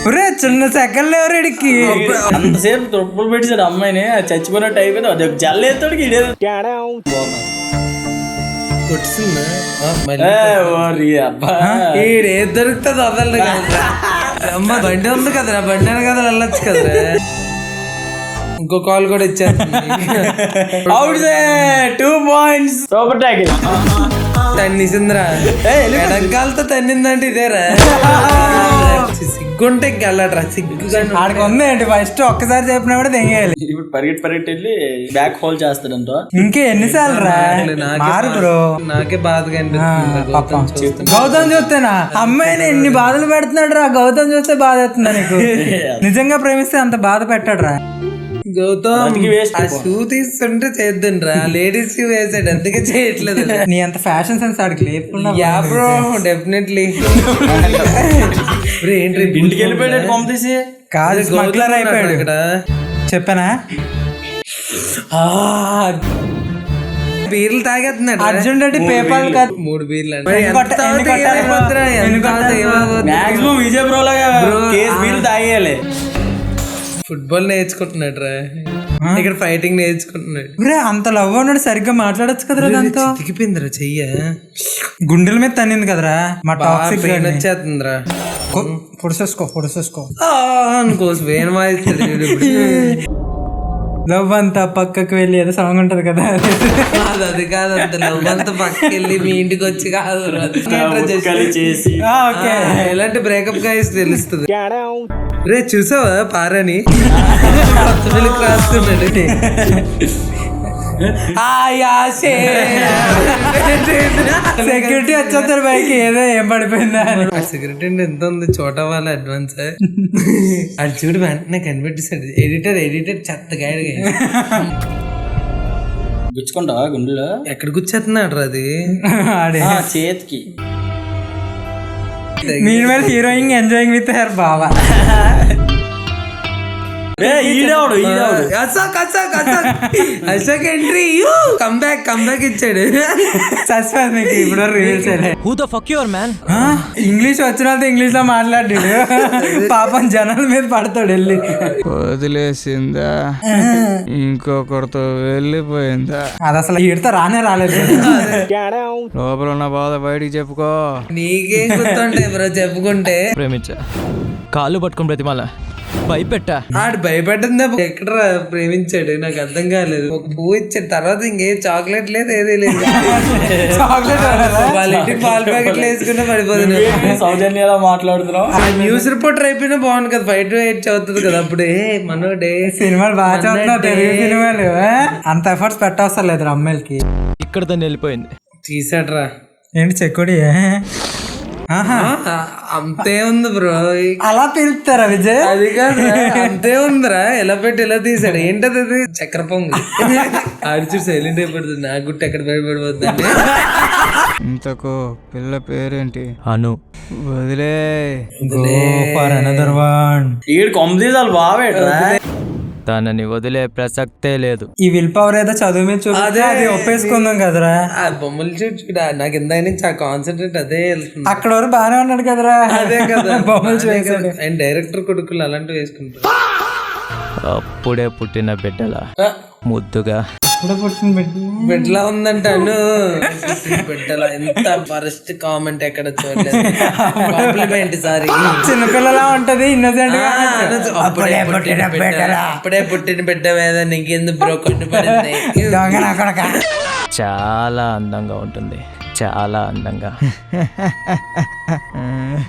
ఒరే చిన్న సెకండ్ ఎవరికి అంతసేపు తొప్పులు పెట్టాడు అమ్మాయిని చచ్చిపోయినట్టు అయిపోయింది అది జల్లేస్తాడు ఈడే దొరుకుతుంది వదలదు కదా అమ్మ బండి ఉంది కదరా బండి అని కదా వెళ్ళొచ్చు కదరా ఇంకో కాల్ కూడా ఇచ్చారు అవుట్ 2 points సూపర్ ట్యాకిల్ తన్నిసిందిరా వెనకాలతో తన్నిందంటే ఇదేరా సిగ్గుంటే గల్లట్రా సిగ్గు ఆడికి ఉందండి ఫస్ట్ ఒక్కసారి చెప్పినా కూడా తెంగేయాలి ఇప్పుడు పరిగెట్టి వెళ్ళి బ్యాక్ హోల్ చేస్తాడంట ఇంకే ఎన్నిసార్లు రా మారు బ్రో నాకే బాధగా అనిపిస్తుంది గౌతమ్ చూస్తేనా అమ్మాయిని ఎన్ని బాధలు పెడుతున్నాడు రా గౌతమ్ చూస్తే బాధ అవుతుందా నీకు నిజంగా ప్రేమిస్తే అంత బాధ పెట్టాడు రా గౌతమ్ ఆ షూ తీసుకుంటే చేద్దాం రా లేడీస్ షూ వేసాడు అందుకే చేయట్లేదు నీ అంత ఫ్యాషన్ సెన్స్ ఆడికి లేకుండా యా బ్రో డెఫినెట్లీ ఏంటి ఇంటికి వెళ్ళిపోయాడు పంపేసి కాదు స్మగ్లర్ అయిపోయాడు ఇక్కడ చెప్పానా బీర్లు తాగేస్తున్నాడు అర్జున్ రెడ్డి పేపాల్ 3 బీర్లు మాక్సిమం విజయ్ బ్రో లాగా బీర్లు తాగేయాలి ఫుట్బాల్ నేర్చుకుంటున్నాడు రా ఇక్కడ ఫైటింగ్ నేర్చుకుంటున్నాడు అంత లవ్ ఉన్నాడు సరిగ్గా మాట్లాడచ్చు కదరా దాంతో తిగిపోయిందిరా చెయ్య గుండెల మీద తన్నింది కదరా మా టాక్సిక్ వచ్చేస్తుందిరా పొడిసేసుకో అనుకోసం వేణు వాయిస్తాడు లవ్ అంతా పక్కకు వెళ్ళి ఏదో సాంగ్ ఉంటది కదా అది కాదు అంత లవ్ అంతా పక్కకి వెళ్ళి మీ ఇంటికి వచ్చి కాదు చేసి ఎలాంటి బ్రేకప్ గా తెలుస్తుంది రే చూసావా పారని రాస్తున్నాడు సెక్యూరిటీ వచ్చేస్తారు బైక్ ఏదో ఏం పడిపోయిందా సెక్యూరిటీ ఎంత ఉంది చోట వాళ్ళ అడ్వాన్స్ అది చూడు వెంటనే కనిపెట్టేశాడు ఎడిటర్ చెత్తగా గుచ్చుకుంటావా గుండెలో ఎక్కడ గుచ్చేస్తున్నాడు అది చేతికి mean heroine enjoying with her బావా కంబ్యాక్ ఇచ్చాడు సస్పెన్స్ మీకు ఇప్పుడు రివీల్ చేయలేదు who the fuck your man English వచ్చిన వాళ్ళతో ఇంగ్లీష్ లో మాట్లాడాడు పాపం జనాల మీద పడతాడు వెళ్ళి వదిలేసిందా ఇంకొకరితో వెళ్ళిపోయిందా అది అసలు ఈడితో రాలేదు లోపల ఉన్న బాధ బయటికి చెప్పుకో నీకేం గుర్తుంటాయి బ్రో చెప్పుకుంటే ప్రేమించా కాళ్ళు పట్టుకుని ప్రతిమాల భయపెట్టా ఆడు భయపెట్టిందా ఎక్కడ ప్రేమించాడు నాకు అర్థం కాలేదు ఒక పువ్వు ఇచ్చాడు తర్వాత ఇంకేం చాక్లెట్ లేదు ఏది లేదు చాక్లెట్ వాళ్ళ ఇంటికి పాల ప్యాకెట్లు వేసుకున్నా పడిపోతుంది సౌజన్యలా మాట్లాడుతున్నావు న్యూస్ రిపోర్టర్ అయిపోయినా బాగుంది కదా 5 to 8 చదువుతుంది కదా అప్పుడే మనోడే సినిమాలు బాగా చదువుతున్నావు తెలుగు సినిమాలు అంత ఎఫర్ట్స్ పెట్టవసరం లేదు అమ్మాయిలకి ఇక్కడ దాన్ని వెళ్ళిపోయింది తీసాడ్రా ఏంటి చెక్కుడి అంతే ఉంది బ్రో అలా పిలుస్తారా విజయ్ అది కాదు అంతే ఉందిరా ఎలా పెట్టి ఎలా తీసాడు ఏంటది అది చక్కెర పొంగు ఆడిచూడు సైలెంట్ అయిపోతుంది నాకు గుట్ట ఎక్కడ భయపడిపోతుంది ఇంతకు పిల్ల పేరేంటి అను వదిలే ఈడు కొమ్మదీసాలు బావేట్రా తనని వదిలే ప్రసక్తే లేదు ఈ విల్ పవర్ ఏదో చదువు మీద చూస్తే అది ఒప్పేసుకుందాం కదరా ఆ బొమ్మలు చూడా నాకు ఇందాక నుంచి ఆ కాన్సన్ట్రేట్ అదే వెళ్తుంది అక్కడ వరకు బాగానే ఉన్నాడు కదరా అదే కదా బొమ్మలు చూసాడు అండ్ డైరెక్టర్ కొడుకులు అలాంటివి వేసుకుంటారు అప్పుడే పుట్టిన బిడ్డలా ముద్దుగా బిడ్డలా ఉందంటాను బిడ్డలా ఎంత ఫస్ట్ కామెంట్ ఎక్కడ చూడలేదు కాంప్లిమెంట్ సారీ చిన్నపిల్లలా ఉంటది ఇన్నోసెంట్ గా అప్పుడే పుట్టిన బిడ్డ మీద నీకెందుకు బ్రో కొన్ని పడింది చాలా అందంగా ఉంటుంది చాలా అందంగా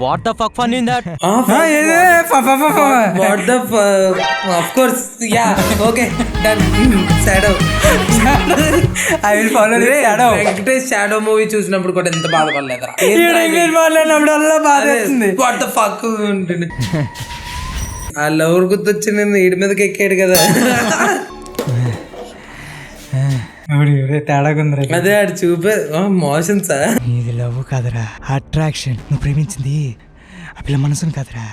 what the fuck fun in that what the of course yeah okay done shadow I will follow the shadow Venkatesh shadow movie చూసినప్పుడు కూడా ఎంత బాధపడలేదురా ఇంగ్లీష్ మాట్లాడినప్పుడు అలా బాధేస్తుంది వాట్ ద ఫక్ ఉంటుంది ఆ లవర్ గుర్తొచ్చింది వీడి మీదకి ఎక్కాడు కదా తేడాకుంది అదే ఆడు చూపే మోషన్ సార్ ఇది లవ్ కాదరా అట్రాక్షన్ నువ్వు ప్రేమించింది ఆ పిల్ల మనసును కాదరా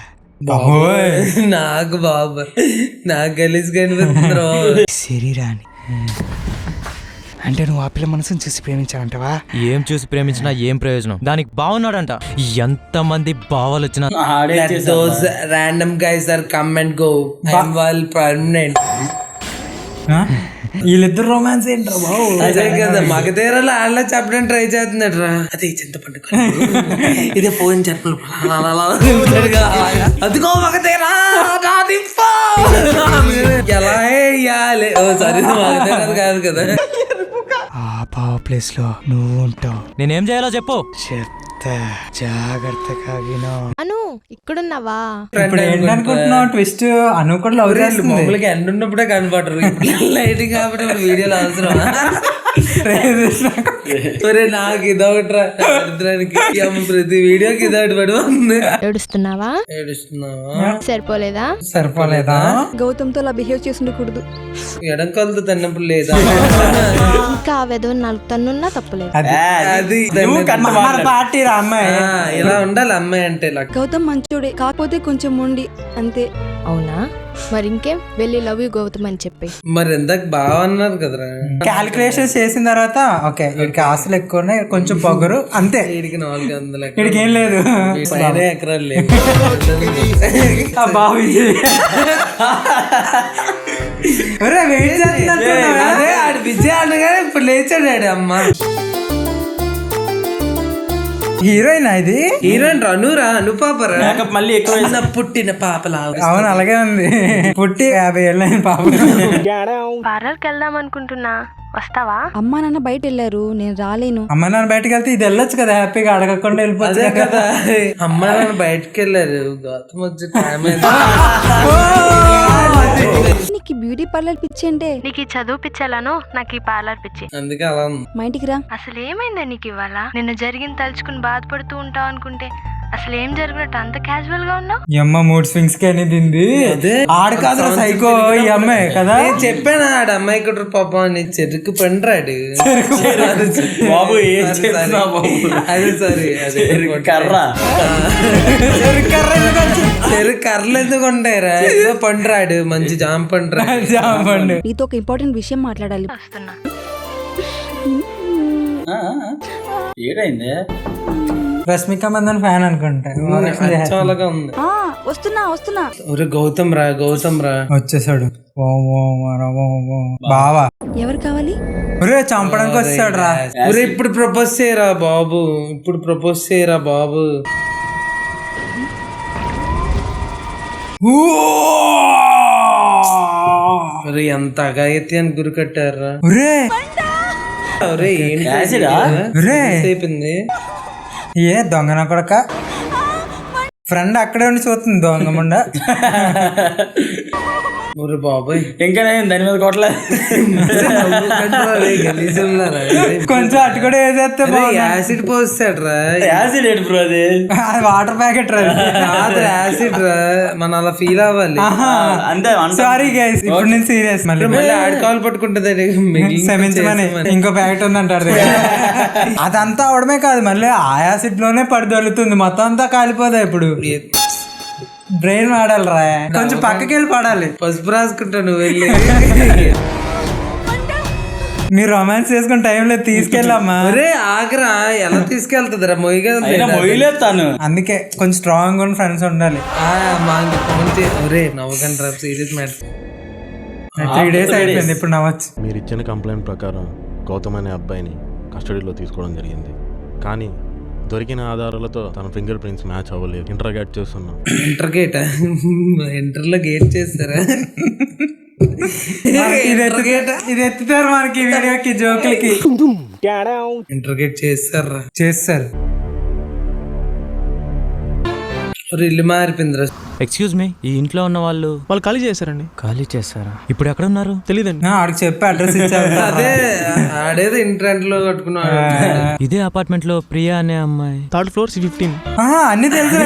నాకు బాబా నాకు గలీజ్ కనిపిస్తుంది శరీరాన్ని అంటే నువ్వు ఆ పిల్ల మనసుని చూసి ప్రేమించావంటవా? ఏం చూసి ప్రేమించినా ఏం ప్రయోజనం? దానికి బాగున్నాడంట. ఎంతమంది బావలు వచ్చినా ఆడే Let those random guys are come and go. I'm well permanent. వీళ్ళిద్దరు రొమాన్స్ ఏంట్రా బాబు? అదే కదా మగధీరలో ఆళ్ళ చెప్పడం ట్రై చేస్తున్నాడు రా. అదే చింతపండు ఇదే పోయిన చెప్పలు అదిగో మగధీరా ఎలా వేయాలి? ఓ సారీ మగధీర కాదు కదా. ఆ బావ ప్లేస్ లో నువ్వు ఉంటావు. నేనేం చేయాలో చెప్పు. చెప్తా, జాగ్రత్తగా విను. అను ఇక్కడున్నావా? ఇప్పుడు ఏంటనుకుంటున్నావు ట్విస్ట్? అను కూడా లవ్ చేస్తుంది. మమ్మల్కి ఎండ ఉన్నప్పుడే కనపడరు, లైటింగ్ కాబట్టి వీడియోలు అవసరం. నాకు ఇదొకటి దరిద్రానికి ప్రతి వీడియోకి ఇదొకటి పడి ఉంది. ఏడుస్తున్నావా? సరిపోలేదా? సరిపోలేదా? గౌతమ్తో అలా బిహేవ్ చేసి ఉండకూడదు. ఎడం కలుతూ తిన్నప్పుడు లేదా? ఇంకా ఆ వెధవ నాలుగు తన్నున్నా తప్పలేదు. అది మన పార్టీ రా అమ్మాయి. ఇలా ఉండాలి అమ్మాయి అంటే. గౌతమ్ మంచోడే, కాకపోతే కొంచెం మొండి అంతే. అవునా? మరి ఇంకేం, వెళ్ళి లవ్ యూ గౌతమ్ అని చెప్పి. మరి ఇందాక బాగా అన్నారు కదరా. క్యాలిక్యులేషన్స్ చేసిన తర్వాత ఓకే వీడికి ఆస్తులు ఎక్కువ ఉన్నాయి, కొంచెం పొగరు అంతే. వీడికి 400 వీడికి ఏం లేదు, ఎకరాలు లేదు. అదే ఆడు విజయ్ అనగానే ఇప్పుడు లేచాడు ఆడు. అమ్మ హీరోయిన్ ఇది. హీరోయిన్ రనురా, అనుపాపరా. మళ్ళీ ఎక్కువ పుట్టిన పాపలా. అవును అలాగే ఉంది. పుట్టి 50 ఏళ్ళ పాప. పార్లర్కి వెళ్దాం అనుకుంటున్నా, వస్తావా? అమ్మా నాన్న బయట వెళ్ళారు, నేను రాలేను. అమ్మ నాన్న బయటకు వెళ్తే ఇది వెళ్ళొచ్చు కదా, హ్యాపీగా అడగకుండా వెళ్ళిపోతుంది కదా. అమ్మ నాన్న బయటకు వెళ్ళారు, గౌతమ్ వచ్చి టైం నీకు బ్యూటీ పార్లర్ పిచ్చి అంటే? నీకు ఈ చదువు పిచ్చాలను, నాకు ఈ పార్లర్ పిచ్చి. అందుకే అలా ఉంది. మా ఇంటికి రా. అసలు ఏమైందా నీకు ఇవాళ? నిన్న జరిగింది తలుచుకుని బాధపడుతూ ఉంటావు అనుకుంటే అసలు ఏం జరిగినట్టు అంత క్యాజువల్ గా ఉన్నావు. ఈ అమ్మ మూడ్ స్వింగ్స్ కి అనేది ఆడు కాదు సైకో ఈ అమ్మాయి కదా. చెప్పాను ఆడు అమ్మాయి కూడా పాపం అని చెరుకు పండ్రాడు బాబు. అదే సారీ కర్ర చెరుకు కర్రలు ఎందుకు ఉంటాయిరా? ఏదో పండ్రాడు, మంచి జామ పండు. జామ పండు. నీతో ఒక ఇంపార్టెంట్ విషయం మాట్లాడాలి. వస్తున్నా. ఏడైంది? రష్మిక మందన్ ఫ్యాన్ అనుకుంటా. చాలాగా ఉంది. వస్తున్నా వస్తున్నా. ఒరే గౌతమ్ రా, గౌతమ్ రా వచ్చేసాడు. బావా ఎవరు కావాలి? ఒరే చంపడానికి వచ్చాడు రా. ఒరే ఇప్పుడు ప్రపోజ్ చేయరా బాబు, ఇప్పుడు ప్రపోజ్ చేయరా బాబు. ఒరే ఎంత అగాయత్తి అని గురి కట్టారా. ఒరే అయిపోయింది. ఏ దొంగన కొడక, ఫ్రెండ్ అక్కడే ఉండి చూస్తుంది దొంగ ముండ. ఒరే బాబాయ్ ఇంకా దాని మీద కొట్టలేదు. కొంచెం అటు కూడా వేసేస్తే యాసిడ్ పోస్తాడు రా. యాసిడ్ ఏంటి బ్రో? అది వాటర్ ప్యాకెట్ రా, యాసిడ్ రా. మనం అలా ఫీల్ అవ్వాలి అంతే. సారీ గైస్, ఇప్పుడు నేను సీరియస్. మళ్ళీ ఆడుకోవాలి పట్టుకుంటది, క్షమించమని ఇంకో ప్యాకెట్ ఉంది అంటారు. అదంతా అవడమే కాదు, మళ్ళీ ఆ యాసిడ్ లోనే పడి దొరుకుతుంది, మొత్తం అంతా కాలిపోదా. ఇప్పుడు బ్రెయిన్ వాడాలి రా, కొంచెం పక్కకి వెళ్ళి పడాలి. పసుపు రాసుకుంటా నువ్వు వెళ్ళి. మీరు రొమాన్స్ చేసుకుని టైం లేదు, తీసుకెళ్ళమ్మా. అరే ఆగరా, ఎలా తీసుకెళ్తుంది రా? మొయ్యలేదు తాను. అందుకే కొంచెం స్ట్రాంగ్ ఉన్న ఫ్రెండ్స్ ఉండాలి. ఒరే నవ్వకండి రా, సీరియస్ మ్యాటర్. 3 days అయిపోయింది, ఇప్పుడు నవ్వచ్చు. మీరు ఇచ్చిన కంప్లైంట్ ప్రకారం గౌతమ్ అనే అబ్బాయిని కస్టడీలో తీసుకోవడం జరిగింది, కానీ దొరికిన ఆధారాలతో తన ఫింగర్ ప్రింట్స్ మ్యాచ్ అవ్వలేదు. ఇంటర్గేట్ చేస్తున్నాం. ఇంటర్గేట్? ఇంటర్లో గేట్ చేస్తారా? ఇది ఎత్తుతారు మనకి వీడియోకి, జోకులకి. ఇంటర్గేట్ చేస్తారు. ఇల్లు మారిపోయిందిరా. ఎక్స్క్యూజ్ మీ, ఈ ఇంట్లో ఉన్న వాళ్ళు ఖాళీ చేశారండి. ఖాళీ చేస్తారా? ఇప్పుడు ఎక్కడ ఉన్నారు? తెలీదండి. ఆడికి చెప్పి అడ్రస్ ఇచ్చారు. అదే ఆడేదో ఇంటర్నెట్ లో కట్టుకున్నాడు. ఇదే అపార్ట్మెంట్ లో ప్రియా అనే అమ్మాయి, 3rd floor C15. అన్ని తెలుసు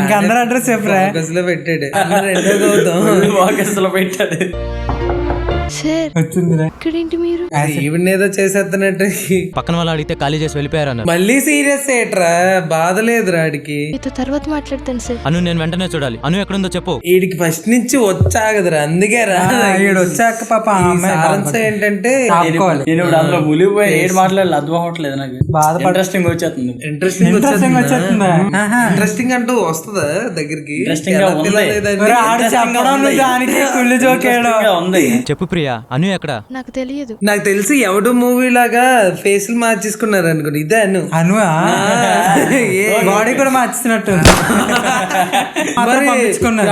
ఇంకా అందరు అడ్రస్ చెప్పరా. లో పెట్టాడు. 2వ గౌతమ్ లో పెట్టాడు. సార్ వచ్చిందిరా ఇక్కడేంటి మీరు? ఈవిడ ఏదో చేసేస్తున్నట్టు పక్కన వాళ్ళు అడిగితే ఖాళీ చేసి వెళ్ళిపోయారన్నారు. మళ్ళీ సీరియస్ ఏట్రా, బాధ లేదురా ఆడికి. మీతో తర్వాత మాట్లాడతాను సార్. అను నేను వెంటనే చూడాలి. అను ఎక్కడుందో చెప్పు. వీడికి ఫస్ట్ నుంచి వచ్చాగదురా, అందుకే రా. ఈడు వచ్చాక పాప ఆ అమ్మాయి సారాంశం ఏంటంటే ఆపుకోవాలి. నేను ఇప్పుడు అందులో మునిగిపోయి ఏడు మాట్లాడాలి, అర్థం అవ్వట్లేదు నాకు. ఇంట్రెస్టింగ్ వచ్చేస్తుంది. Interesting వచ్చేస్తుందా? ఇంట్రెస్టింగ్ అంటూ వస్తుందా దగ్గరికి? ఒరే, ఆడు చెప్పడం నువ్వు దానికి కుళ్ళు జోకేయడం. చెప్పు ప్రియా, అను ఎక్కడ? నాకు తెలియదు. నాకు తెలిసి ఎవడు మూవీ లాగా ఫేస్ మార్చేసుకున్నారు అనుకోండి, ఇదే అను. అనువా బాడీ కూడా మార్చుతున్నట్టు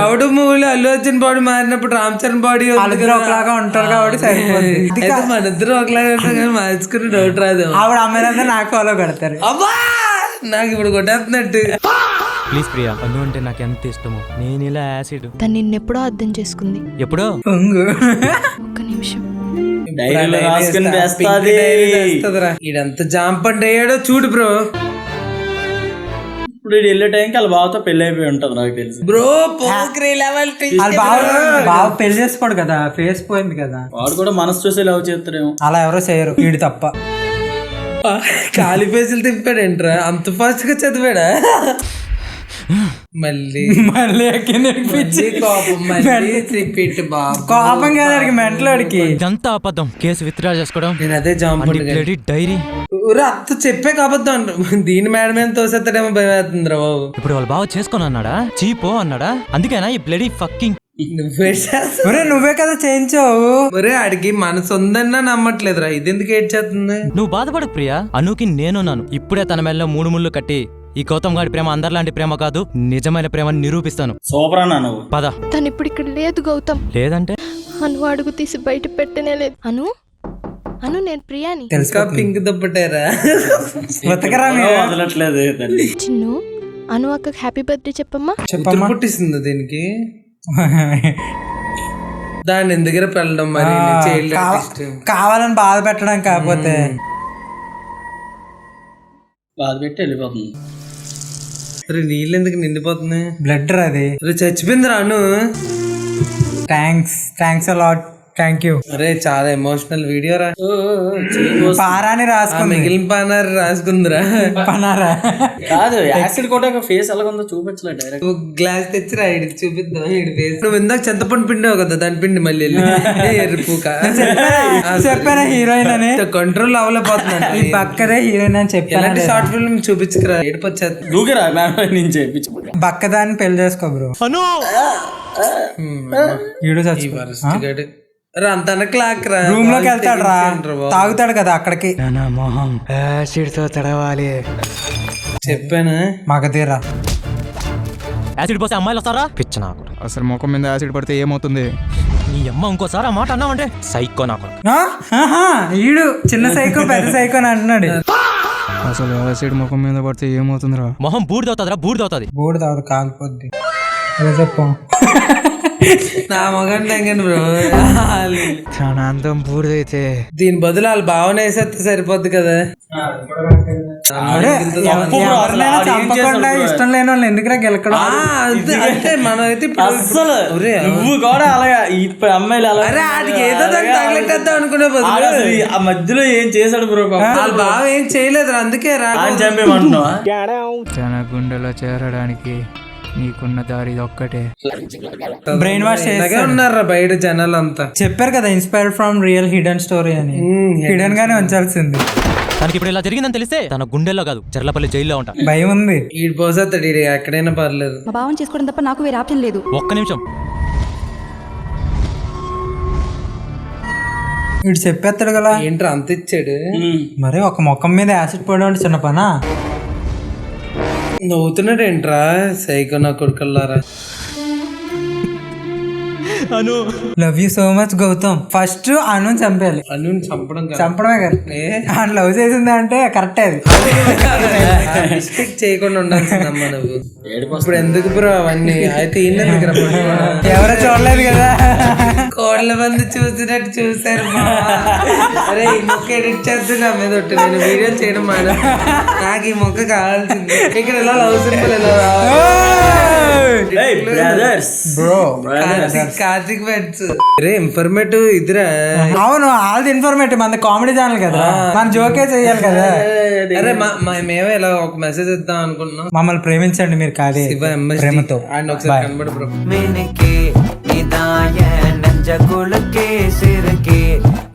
ఎవడు మూవీలో అల్లు అర్జున్ బాడీ మారినప్పుడు రామ్ చరణ్ బాడీ వాళ్ళిద్దరు ఒకలాగా ఉంటారు కాబట్టి సరిపోతుంది. మన ఇద్దరు ఒకలాగా ఉంటాం కానీ మార్చుకుని డౌట్ రాదు. ఆవిడ అమ్మాయిలందరూ నాకు ఫాలో కడతారు. అబ్బా నాకు ఇప్పుడు కొట్టేస్తున్నట్టు. ప్లీజ్ ప్రియా, అను అంటే నాకు ఎంత ఇష్టమో. నేను ఇలా యాసిడ్ తను నిన్నెప్పుడో అర్థం చేసుకుంది. ఎప్పుడో పొంగు ఒక్క నిమిషం. ఇదంతా జాంపండి అయ్యాడో చూడు బ్రో. ఇప్పుడు వెళ్ళే టైంకి వాళ్ళ బావతో పెళ్లి అయిపోయి ఉంటది నాకు తెలిసి. బ్రో పోక్రీ లెవెల్ బాగా పెళ్లి చేసుకోడు కదా, ఫేస్ పోయింది కదా. వాడు కూడా మనసు చూసి లవ్ చేస్తారేమో. అలా ఎవరో చేయరు, వీడు తప్ప. ఖాళీ పేజీలు తిప్పాడేంట్రా, అంత ఫాస్ట్ గా చదివాడా? మళ్ళీ మళ్ళీ కోపం, మళ్ళీ రిపీట్. బాబు కోపం కాదు అడిగి మెంటలోడికి. ఇదంతా అబద్ధం. కేసు విత్డ్రా చేసుకోవడం, నేను అదే జాంపండి డైరీ అంత చెప్పే కాబద్దాం. దీని మేడం ఏం తోసేస్తాడేమో భయం అవుతుందిరా బాబు. ఇప్పుడు వాళ్ళ బావ చేసుకొని అన్నాడా, చీపో అన్నాడా? అందుకేనా ఈ బ్లడీ ఫక్కింగ్. నువ్వే కదా చేయించావు. ఒరే ఆడికి మనసు ఉందన్నా నమ్మట్లేదురా, ఇది ఎందుకు ఏడ్చేస్తుంది? నువ్వు బాధపడకు ప్రియా, అనుకి నేనున్నాను. ఇప్పుడే తన మెల్లో 3 ముళ్ళు కట్టి ఈ గౌతమ్ గాడి ప్రేమ అందరిలాంటి ప్రేమ కాదు, నిజమైన ప్రేమని నిరూపిస్తాను. సూపర్ అన్నా నువ్వు. పద. తను ఇప్పుడు ఇక్కడ లేదు గౌతమ్. లేదంటే అను అడుగు తీసి బయట పెట్టనే లేదు. అను అను నేను ప్రియాని. ఇంకా పింక్ దుప్పటారా వదలట్లేదు. చిన్ను అను అక్కకి హ్యాపీ బర్త్డే చెప్పమ్మా. పుట్టిస్తుంది దీనికి. దాన్ని ఎందుకు వెళ్ళడం మరి, కావాలని బాధ పెట్టడం కాకపోతే బాధ పెట్టి వెళ్ళిపోతుంది. అరే నీళ్ళు ఎందుకు నిండిపోతుంది? బ్లడ్ అది చచ్చిపోయింది రాను. Thanks a lot, thank you. అరే చాలా ఎమోషనల్ వీడియో రా. పారాని రాసుకుంది, మిగిలిన పానారు రాసుకుందిరా. పనారా కాదు, యాసిడ్ కూడా ఫేస్ ఎలాగుందో చూపించలే. డైరెక్ట్ గ్లాస్ తెచ్చిరా, ఇడికి చూపిద్దాం. ఇడి ఫేస్ నువ్వు ఇందాక చింతపండు పిండావు కదా, దాని పిండి మళ్ళీ చెప్పానా హీరోయిన్ అని. కంట్రోల్ అవ్వలేకపోతున్నాను. ఈ బక్కదే హీరోయిన్ అని చెప్పాను. Short film చూపించుకురా, ఏడిపొచ్చేది. దూకిరా నేను చేయించు. బక్కదాన్ని పెళ్లి చేసుకో బ్రో. ఈడు చచ్చి అంత క్లాక్ రూమ్ లోకి వెళ్తాడు రా, తాగుతాడు కదా అక్కడికి. మొహం యాసిడ్ తో తడవాలి. చెప్పాను మగధీరా. యాసిడ్ పోతే అమ్మాయిలు వస్తారా? పిచ్చ నాకు. అసలు ముఖం మీద యాసిడ్ పడితే ఏమవుతుంది? నీ అమ్మ ఇంకోసారి ఆ మాట అన్నావంటే సైకో నాకు. ఈడు చిన్న సైకో పెద్ద సైకో అని అంటున్నాడు. అసలు యాసిడ్ ముఖం మీద పడితే ఏమవుతుందిరా? మొహం బూడిదవుతుందిరా, బూడిదవుతుంది. బూడిద అవుతుంది, కాలిపోద్ది. చెప్పు నా మగండి బ్రో. చాలా అందం బూడిదైతే దీని బదులు వాళ్ళు భావన వేసేస్తే సరిపోద్ది కదా. చంపకుండా ఇష్టం లేని వాళ్ళు ఎందుకు గెలకడం? అంటే మనం అయితే అసలు నువ్వు కూడా అలాగా ఇప్పుడు అమ్మాయిలు అలా ఏదో దాన్ని తగలెట్టేద్దాం అనుకునే బదులు ఆ మధ్యలో ఏం చేశాడు బ్రో. వాళ్ళు బాగా ఏం చేయలేదు, అందుకే రా చంపేమంటున్నావా? తన గుండెలో చేరడానికి నీకున్న దారి ఒక్కటే. బ్రెయిన్ వాష్ ఉన్నారా బయట జనాలు అంతా. చెప్పారు కదా inspired from real hidden story అని. హిడెన్ గానే ఉంచాల్సింది. తనకి ఇప్పుడు ఇలా జరిగిందని తెలిస్తే తన గుండెల్లో కాదు చెర్లపల్లి జైల్లో ఉంటా. భయం ఉంది. ఈడు పోసేస్తాడు, ఈడు ఎక్కడైనా పర్లేదు. మా భావం చేసుకోవడం తప్ప నాకు వేరే ఆప్షన్ లేదు. ఒక్క నిమిషం. వీడు చెప్పేస్తాడు కదా. ఏంట్రా అంత ఇచ్చాడు? మరి ఒక మొక్కం మీద యాసిడ్ పోయడం అంటే చిన్న పనా? నవ్వుతున్నాడు ఏంట్రా సైకో నా కొడుకల్లారా. Anu love you so much Gautam. First Anu చంపేయాలి. అను చంపడమే కదా, ఆయన లవ్ చేసింది అంటే కరెక్ట్. అది మిస్టేక్ చేయకుండా ఉండాల్సిందమ్మా నువ్వు. ఇప్పుడు ఎందుకు బ్రో అవన్నీ? అయితే ఎవరో చూడలేదు కదా. కోళ్ళ మంది చూసినట్టు చూసారు అరే ఈ మొక్క ఎడిట్ చేస్తే నా మీద ఒట్టు నేను వీడియో చేయడం మాన నాకు ఈ మొక్క కావాల్సింది ఇక్కడ ఎలా లవ్ సింబల్ ఎలా బ్రో కార్తిక్ బెడ్స్ రే ఇన్ఫర్మేటివ్ ఇదిరా అవును వాళ్ళది ఇన్ఫర్మేటివ్ మన కామెడీ ఛానల్ కదా మన జోకే చెయ్యాలి కదా. అరే మేమే ఇలా ఒక మెసేజ్ ఇద్దాం అనుకుంటున్నాం. మమ్మల్ని ప్రేమించండి మీరు కాదు ప్రేమతో. అండ్ ఒకసారి కనబడు బ్రో. मिनके निदाय नंजकुल के सिर के